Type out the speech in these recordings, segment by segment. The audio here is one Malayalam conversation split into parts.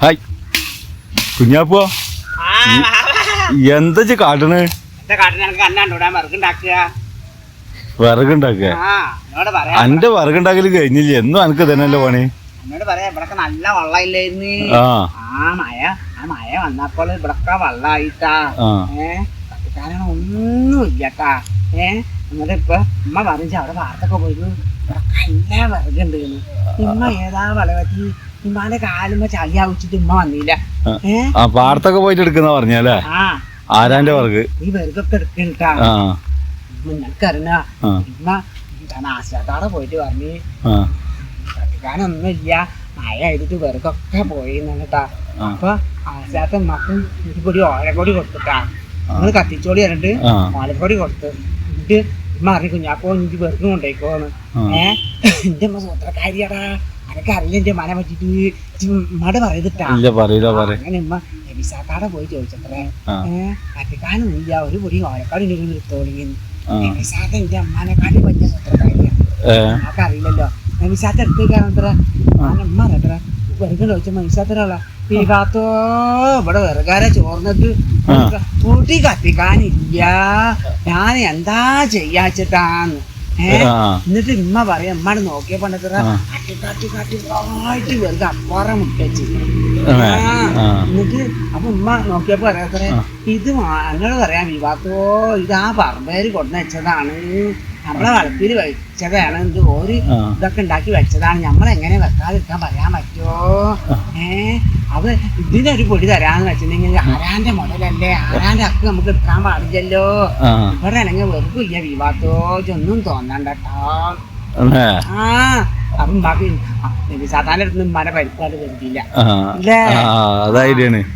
ഹായ് കുഞ്ഞാപ്പോ എന്താ കാട്ടണ്? വിറകുണ്ടാക്കുക? അന്റെ വിറകുണ്ടാക്കല് കഴിഞ്ഞില്ല, എന്നും എനിക്ക് തന്നെയല്ലേ പണി. നല്ല വെള്ളമില്ലായിരുന്നു. മഴ വന്നപ്പോൾ ഇവിടൊക്കെ വെള്ളമായിട്ടാ. കാരണം ഒന്നുമില്ലട്ടാ. എന്നിട്ട് ഇപ്പൊ ഉമ്മ പറഞ്ഞു അവിടെ വാർത്തൊക്കെ പോയിരുന്നു, ഇവിടൊക്കെ എല്ലാ വിറകുണ്ട്. ഉമ്മ ഏതാ വളവത്തി ഉമ്മാന്റെ കാലുമ്പോ ചളി ആവിച്ചിട്ട് ഉമ്മ വന്നില്ല. വാർത്തൊക്കെ പോയിട്ട് എടുക്കുന്ന പറഞ്ഞല്ലേ? ആരാന്റെ വിറക്? ഈ വിറകൊക്കെ എടുക്കണ്ടാ. നിനക്കറിഞ്ഞ ഉമ്മ ആശാത്താടെ പോയിട്ട് പറഞ്ഞു കത്തിക്കാനൊന്നുമില്ല, മഴ ആയിട്ട് വിറകൊക്കെ പോയിട്ടാ. അപ്പൊ ആശാത്ത ഉമ്മക്കും പൊടി ഓലക്കൊടി കൊടുത്തിട്ടാ, നിങ്ങൾ കത്തിച്ചോടി പറഞ്ഞിട്ട് ഓലക്കൊടി കൊടുത്ത്. എന്നിട്ട് ഉമ്മ അറിയ കുഞ്ഞാപ്പോ എനിക്ക് വെറുതെ കൊണ്ടേക്കോന്ന്. എന്റെ അമ്മ സൂത്രക്കാരിയാടാ, അനക്ക് അറിയില്ല എന്റെ മനെ പറ്റിട്ട് ഉമ്മടെ പറയതിട്ടാ. അങ്ങനെ ഉമ്മ നബിസാത്താടെ പോയി ചോദിച്ചത്രേ, കത്തിക്കാനൊന്നുമില്ല, ഒരു പൊടി ഓലക്കാടി എടുത്തോളിങ്ങി. നബിസാത്ത എന്റെ അമ്മാനെക്കാട്ടി വലിയ സൂത്രക്കാരിയാണ്, ആൾക്ക് അറിയില്ലല്ലോ. നബിസാത്ത എടുത്തേക്കാണത്ര. ഉമ്മ അറിയത്ര വെറുതെ ചോദിച്ച നബിസാത്തരാളാ ഈ ഭാഗത്തോ ഇവിടെ വെറുകാരെ ചോർന്നിട്ട് കൂട്ടി കത്തിക്കാനില്ല, ഞാൻ എന്താ ചെയ്യാച്ചിട്ടാന്ന്. എന്നിട്ട് ഉമ്മ പറയാ, ഉമ്മാട് നോക്കിയ പണ്ടത്ര കാട്ടി വെറുതെ അപ്പാറ മുട്ടച്ച്. എന്നിട്ട് അപ്പൊ ഉമ്മ നോക്കിയപ്പോ പറയാത്ര, ഇത് എന്നോട് പറയാം വിവാത്തോ, ഇത് ആ പറമ്പേര് കൊണ്ടു വെച്ചതാണ്, നമ്മളെ വളപ്പിൽ വെച്ചതാണ്, ഇത് ഓര് ഇതൊക്കെ ഉണ്ടാക്കി വെച്ചതാണ്, നമ്മളെങ്ങനെ വെക്കാതിരിക്കാൻ പറയാൻ പറ്റുമോ? അത് ഇതിനൊരു പൊടി തരാന്ന് വെച്ചിട്ടുണ്ടെങ്കിൽ ആരാന്റെ മുതലല്ലേ, ആരാന്റെ അക്ക് നമുക്ക് എടുക്കാൻ പാടില്ലല്ലോ. ഇവിടെ അല്ലെങ്കിൽ വെറുപ്പില്ല വിവാത്തോ, ഒന്നും തോന്നണ്ടട്ടോ. അപ്പം ബാക്കി സാധാരണ അടുത്ത് ഉമ്മാനെ പരിപ്പാട് വരുത്തില്ല.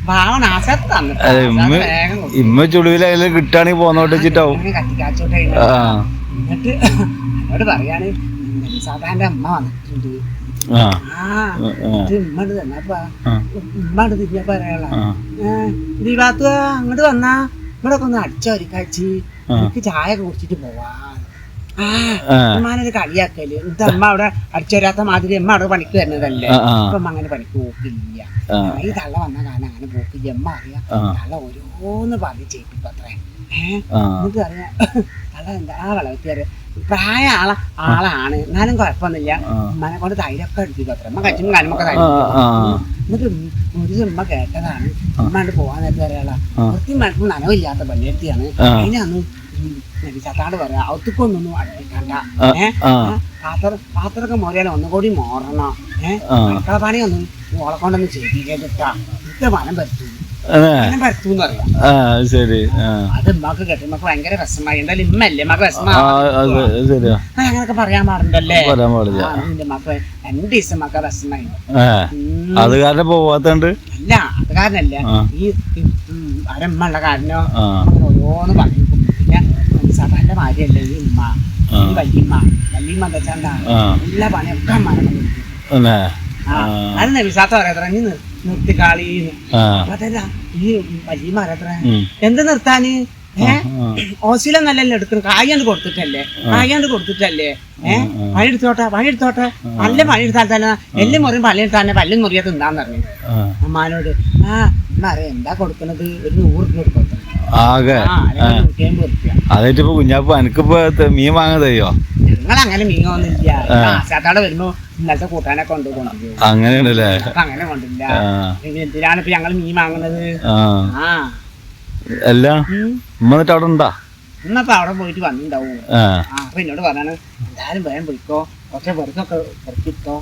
ഭാവന ആശത്ത് തന്നിട്ട് ഇമ്മ ചുളിവിൽ കിട്ടാണെങ്കിൽ പോന്നോട്ട് വെച്ചിട്ടാവും കത്തിക്കാച്ചോട്ടെ. എന്നിട്ട് എന്നോട് പറയാണ് സാധാരണ അമ്മ വന്നിട്ടുണ്ട്. ഉമ്മട് തന്നപ്പ ഉമ്മട് തിരിഞ്ഞപ്പ പറയാളാ, ദീപാത്തു അങ്ങോട്ട് വന്നാ ഇവിടെ ഒക്കെ ഒന്ന് അടിച്ചൊരിക്കാച്ചി, എനിക്ക് ചായ കുടിച്ചിട്ട് പോവാ. ഉമ്മാനൊരു കളിയാക്കല്. എന്നിട്ട് അമ്മ അവിടെ അടിച്ചൊരാത്ത മാതിരി അമ്മ അവിടെ പണിക്ക് വരുന്നതല്ലേ, അപ്പൊ അമ്മ അങ്ങനെ പണിക്ക് പോക്കില്ല. ഈ തള്ള വന്ന കാരണം അങ്ങനെ പോക്കില്ല. അമ്മ അറിയാം തള്ള ഓരോന്ന് പറഞ്ഞ് ചെയ്യിപ്പത്രേ. എന്നിട്ട് അറിയാം തള്ള എന്താ വളവത്തിയാറ് പ്രായ ആളാണ്, എന്നാലും കുഴപ്പമൊന്നുമില്ല. ഉമ്മനെ കൊണ്ട് തൈരൊക്കെ എടുത്തിപ്പത്ര. അമ്മ കച്ചും കാലുമൊക്കെ തൈര്. എന്നിട്ട് ഒരു ഉമ്മ കേട്ടതാണ് ഉമ്മാണ്ട് പോവാൻ നേരത്തെ പറയാളാ, വൃത്തി മഴക്കും നനവില്ലാത്ത പള്ളിയെടുത്തിയാണ്. അതിനൊന്നും നബിസാത്താട് പറയാ ഒത്തുക്കൊന്നൊന്നും അടുപ്പിക്കണ്ട. പാത്രമൊക്കെ മോറിയാലും ഒന്നുകൂടി മോറണം. അടുക്കള പണിയൊന്നും ഓളെ കൊണ്ടൊന്നും ചെയ്തിട്ടാ ഇത്ര മനം പരത്തും പരത്തൂന്ന് പറയാം. അത് ഉമ്മക്ക് കേട്ടു, ഉമ്മക്ക് ഭയങ്കര വിഷമായി. എന്തായാലും ഇമ്മല്ലേ ഉമ്മക്ക് വിഷമായി, അങ്ങനൊക്കെ പറയാൻ പാടുണ്ടല്ലേ. എന്റെ മക്ക 2 ദിവസം മക്ക വിഷമായി. അത് കാരണം പോവാത്തണ്ട് അല്ല, അത് കാരണല്ല, ഈ അരമ്മ ഉള്ള കാരണോ ഓരോന്ന് പറയും. പിന്നെ സാധാരണ ഭാര്യയല്ലേ ഈ ഉമ്മ, ഈ വല്യമ്മ എന്താ വെച്ചാണ്ടാ എല്ലാ പണിയൊക്കെ മരണം കൊടുക്കും. അത് നബിസാത്ത പറയാത്ര നീ നിർത്തിക്കാളീന്ന്. അതല്ല ഈ വല്യമ്മ പറയാത്ര എന്ത് നിർത്താന്, ഓസിലൊന്നല്ലല്ലോ എടുക്കണം, കായാണ്ട് കൊടുത്തിട്ടല്ലേ പണിയെടുത്തോട്ടെ നല്ല പണിയെടുത്താൽ തന്നെ എല്ലാം മുറിയും പണിയെടുത്താൽ തന്നെ പല്ലും മുറിയാ തിന്നാന്ന് പറഞ്ഞു അമ്മാനോട്. അറിയാം എന്താ കൊടുക്കുന്നത്, ഒരു 100 രൂപ കൊടുത്തു ആകെ. അതായിട്ട് ഇപ്പൊ കുഞ്ഞാപ്പ എനിക്കിപ്പോ മീൻ വാങ്ങാൻ തരുമോ? നിങ്ങളങ്ങനെ മീനൊന്നുമില്ല, ആശാത്തോടെ വരുമ്പോ ഇന്നലത്തെ കൂട്ടാനൊക്കെ കൊണ്ടുപോകും. അങ്ങനെയാണല്ലേ? അങ്ങനെ കൊണ്ടില്ല. എന്തിനാണ് ഇപ്പൊ ഞങ്ങള് മീൻ വാങ്ങുന്നത്? അല്ല ഉമ്മ എന്നിട്ട് അവിടെ ഉണ്ടാ? ഇന്നപ്പോ അവിടെ പോയിട്ട് വന്നിണ്ടാവും. അപ്പൊ എന്നോട് പറഞ്ഞാണ് എന്തായാലും വേഗം വിളിക്കോ, കുറച്ച് വെറുതൊക്കെ പെറുക്കിട്ടോ,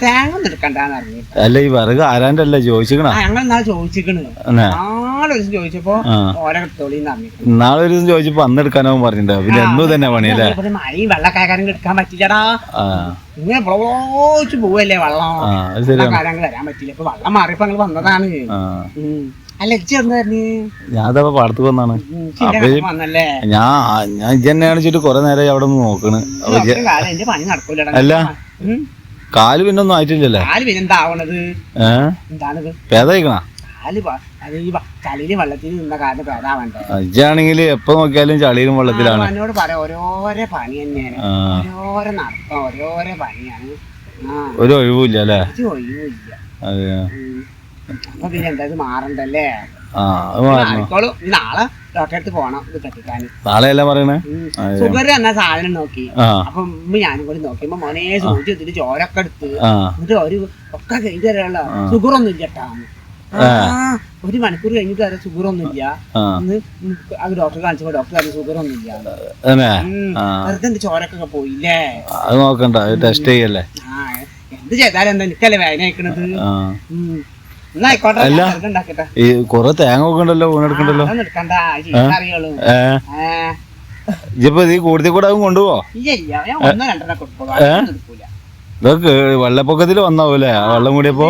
തേങ്ങൊന്നും എടുക്കണ്ടെന്ന് അറിഞ്ഞിട്ട്. അല്ല ഈ വിറക് ആരാന്റെ അല്ല ചോദിച്ചിക്കണ? ഞങ്ങൾ ഇന്നാളെ ചോദിച്ചിക്കണ്, നാളെ ഒരു ദിവസം ചോദിച്ചപ്പോ ഓരോ എടുത്തോളിന്ന് അറിഞ്ഞിട്ട്. നാളെ ഒരു ദിവസം ചോദിച്ചപ്പോ അന്ന് എടുക്കാനാവും പറഞ്ഞിട്ടുണ്ടാവും. പിന്നെ എന്നും തന്നെ പണിയല്ലേ? മഴയും വെള്ളക്കാരും എടുക്കാൻ പറ്റില്ലടാ, ഇങ്ങനെ പ്ലോച്ച് പോവല്ലേ വെള്ളം കാര്യങ്ങൾ വരാൻ പറ്റില്ല. ഇപ്പൊ വെള്ളം മാറിയപ്പോ ഞങ്ങൾ വന്നതാണ്. അല്ല ഞാൻ പാടത്ത് വന്നാണ്. ഞാൻ ഇജന്നെയാണ് വെച്ചിട്ട് കൊറേ നേരം അവിടെ നോക്കണ്. അല്ല കാല് പിന്നെ ഒന്നും ആയിട്ടില്ലല്ലേ? പേതായിക്കണ ചളിയിലും വെള്ളത്തിൽ നിന്ന കാര്യം പേതാവണ്ടേ? ഇജാണെങ്കിൽ എപ്പോ നോക്കിയാലും ചളിയിലും വെള്ളത്തിലാണ്. എന്നോട് പറയാം ഓരോരോ പണി തന്നെയാണ്, ഓരോരോ നടത്തം ഓരോരോ പണിയാണ്, ഒരു ഒഴിവില്ല അല്ലേ? ഒഴിവില്ല. അതെയോ അപ്പൊ പിന്നെ എന്താ ഇത് മാറണ്ടല്ലേ ആ അത് മാറണം ആയിക്കോളും നാളെ ഡോക്ടറെ അടുത്ത് പോണം ഇത് കെട്ടിക്കാന് നാളെ അല്ലേ പറയണേ ഷുഗർ എന്നാ സാധനം നോക്കി അപ്പൊ ഞാനും കൂടി നോക്കിയപ്പോ മോനെ സൂചി എടുത്തിട്ട് ചോരൊക്കെ എടുത്ത് എന്നിട്ട് ഒരു ഒക്കെ കഴിഞ്ഞ് തരാനുള്ള ഷുഗർ ഒന്നും ഇല്ലട്ടാ ഒരു മണിക്കൂർ കഴിഞ്ഞിട്ട് വരെ ഷുഗർ ഒന്നും ഇല്ല അത് ഡോക്ടറെ കാണിച്ചപ്പോ ഡോക്ടർ പറഞ്ഞു ഷുഗർ ഒന്നും ഇല്ല വെറുതെ എന്റെ ചോരക്കൊക്കെ പോയില്ലേ അത് നോക്കണ്ട ടെസ്റ്റ് ചെയ്യല്ലേ എന്ത് ചെയ്താലും എന്താ എനിക്കല്ലേ വേദന അയക്കണത് ഈ കൊറേ തേങ്ങ ഒക്കെ ഉണ്ടല്ലോ ഊണെടുക്കണ്ടല്ലോ ഇപ്പൊ ഈ കൂടുതൽ കൂടെ അതും കൊണ്ടുപോ ഇതൊക്കെ വെള്ളപ്പൊക്കത്തില് വന്നാവൂലേ വെള്ളം കൂടിയപ്പോ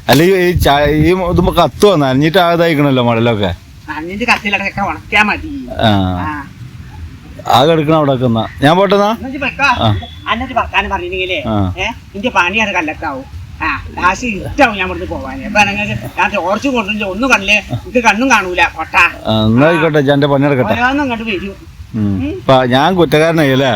അല്ല ഈ ഇതുമ്പോ കത്ത് വന്ന അഞ്ഞിട്ട് ആകതായിക്കണല്ലോ മടലൊക്കെ ആകെ എടുക്കണം അവിടെ ഞാൻ പോട്ടെന്നാ അന്നിട്ട് വർത്താനം പറഞ്ഞിട്ടുണ്ടെങ്കിലേ എന്റെ പണിയാണ് കല്ലത്താവും ലാസ്റ്റ് ഇഷ്ടാവും ഞാൻ ഇവിടുന്ന് പോവാന് അപ്പൊ ഞാൻ ടോർച്ച് കൊണ്ടുവന്നില്ല ഒന്നും കണ്ടില്ലേ എനിക്ക് കണ്ണും കാണൂല കൊട്ടാ എന്നായിക്കോട്ടെ എന്റെ പണിയെടുക്കട്ടെ ഓരോന്നും കണ്ടു വരൂ ഞാൻ കുറ്റക്കാരനായില്ലേ